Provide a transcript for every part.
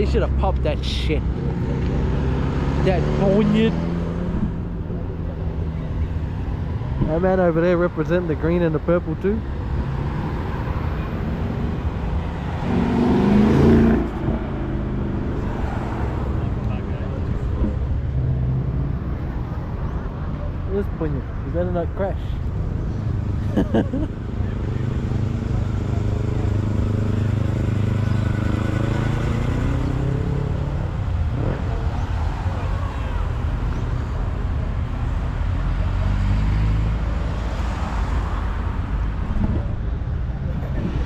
He should have popped that shit. That bunyard. That man over there representing the green and the purple too. This bunyard, you better not crash.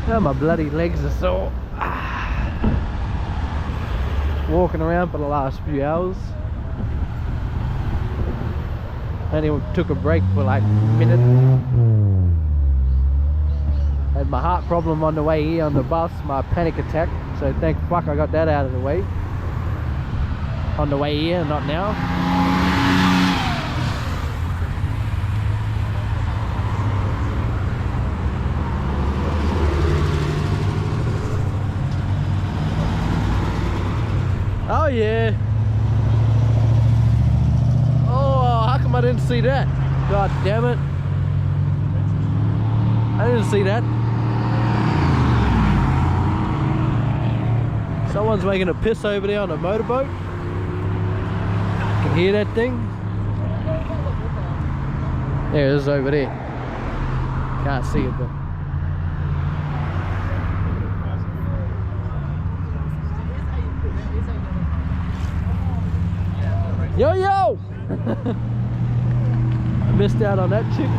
Oh, my bloody legs are sore. Walking around for the last few hours. Only took a break for like a minute. Had my heart problem on the way here on the bus, my panic attack. So thank fuck I got that out of the way. On the way here, not now. Oh yeah. Oh, how come I didn't see that? God damn it. I didn't see that. Someone's making a piss over there on a motorboat. Can hear that thing? There it is over there. Can't see it though. Yo yo! I missed out on that chick.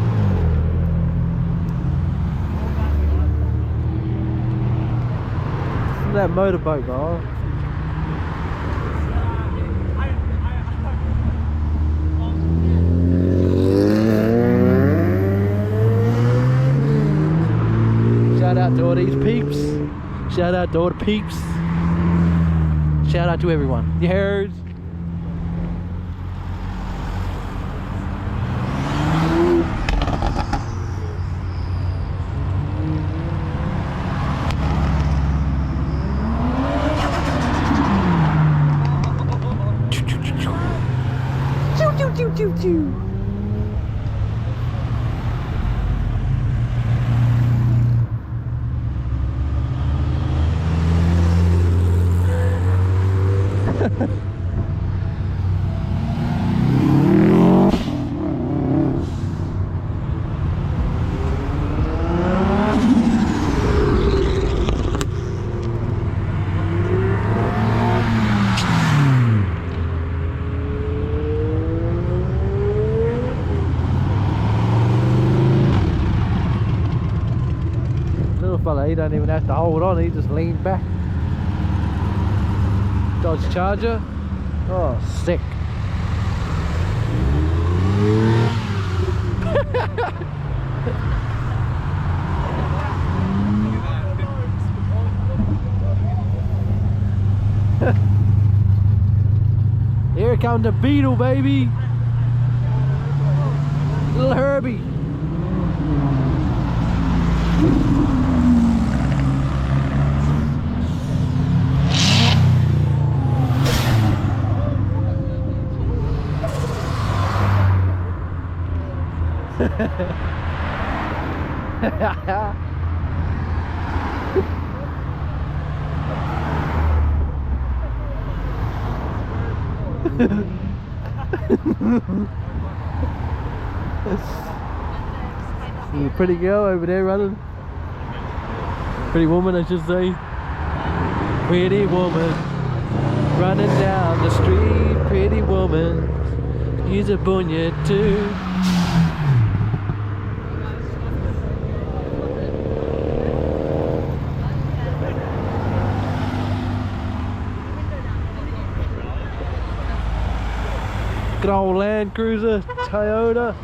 That motorboat, bro. Shout out to all these peeps. Shout out to all the peeps. Shout out to everyone. You heard? He don't even have to hold on, he just leaned back. Dodge Charger. Oh, sick. Here comes the Beetle, baby. Little Herbie. There's a pretty girl over there running. Pretty woman, I should say. Pretty woman running down the street. Pretty woman, use a bunyard too. Good old Land Cruiser, Toyota.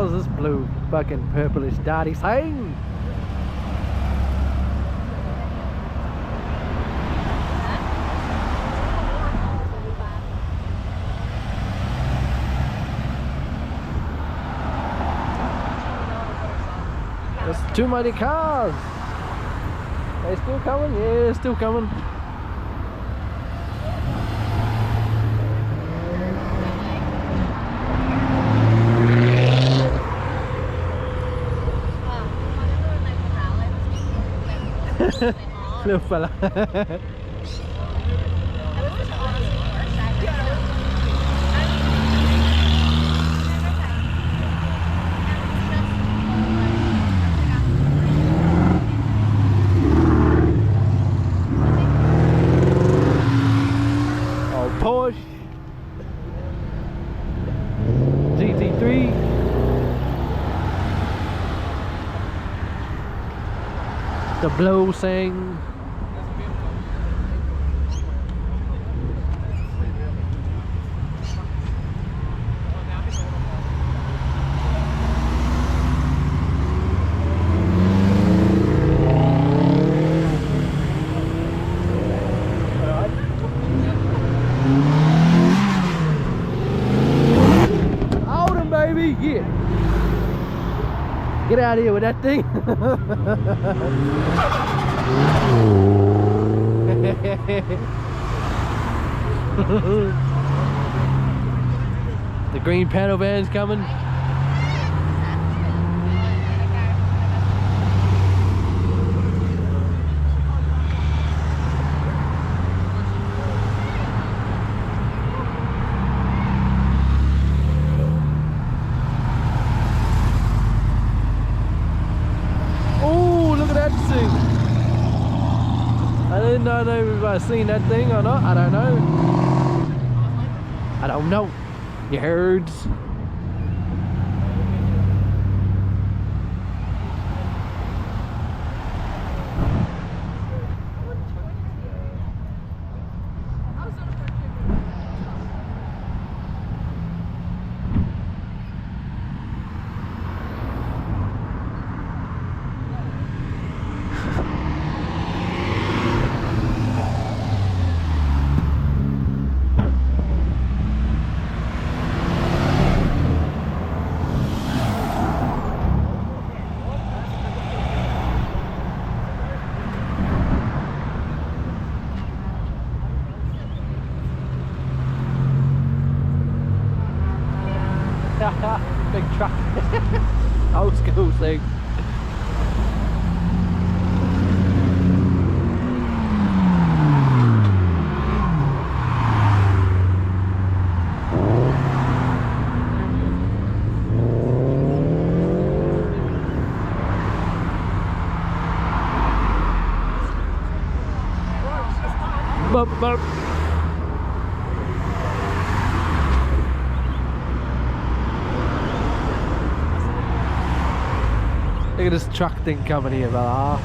hell's this blue fucking purplish dirty thing? There's too many cars. They still coming? Yeah, still coming. Little fella. Oh, Porsche GT3. The blow thing. Hold him, baby, yeah. Get out of here with that thing. The green panel van's coming. I didn't know they were seen that thing or not. I don't know. I don't know. You heard? Big truck. Old school thing. Burp, burp. Look at this truck thing coming here, fella.